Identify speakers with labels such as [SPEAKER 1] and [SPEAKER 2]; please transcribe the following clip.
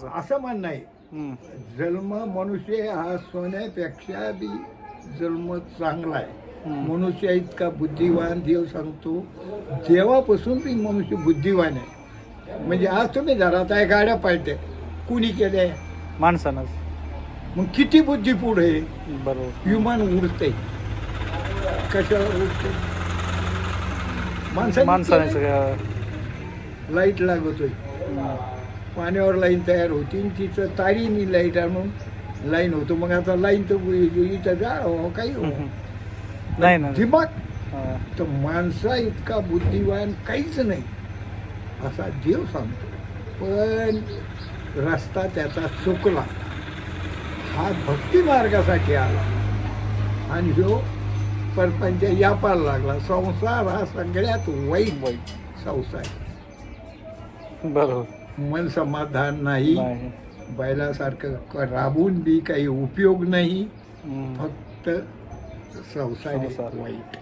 [SPEAKER 1] असं म्हणणं आहे.
[SPEAKER 2] हम्म.
[SPEAKER 1] जन्म मनुष्य हा सोन्यापेक्षा बी जन्म चांगला आहे. मनुष्य इतका बुद्धिवान देव सांगतो, देवापासून बी मनुष्य बुद्धिवान आहे. म्हणजे आज तुम्ही घरात आहे, गाड्या पाळते, कुणी केल्या?
[SPEAKER 2] माणसानंच.
[SPEAKER 1] मग किती बुद्धी पुढे
[SPEAKER 2] बरोबर.
[SPEAKER 1] विमान उडते, कशाला उडते?
[SPEAKER 2] माणसाने
[SPEAKER 1] माणसाने
[SPEAKER 2] सगळं.
[SPEAKER 1] लाईट लागतोय, पाण्यावर लाईन तयार होती, तिचं तारीनी लाईट आणून लाईन होतो. मग आता लाईन तर इथं जा हो, काही हो.
[SPEAKER 2] नाही ना.
[SPEAKER 1] दिमाग
[SPEAKER 2] हा.
[SPEAKER 1] तर माणसा इतका बुद्धिवान काहीच नाही असा देव सांगतो. पण रस्ता त्याचा चुकला, हा भक्ती मार्गासाठी आला आणि ह्यो परपंच यापार लागला. संसार हा सगळ्यात वाईट संसार.
[SPEAKER 2] बरोबर.
[SPEAKER 1] मन समाधान नाही,
[SPEAKER 2] नाही.
[SPEAKER 1] बैलासारखं राबून बी काही उपयोग नाही,
[SPEAKER 2] हम्म.
[SPEAKER 1] फक्त संसार
[SPEAKER 2] संसार.
[SPEAKER 1] वाईट.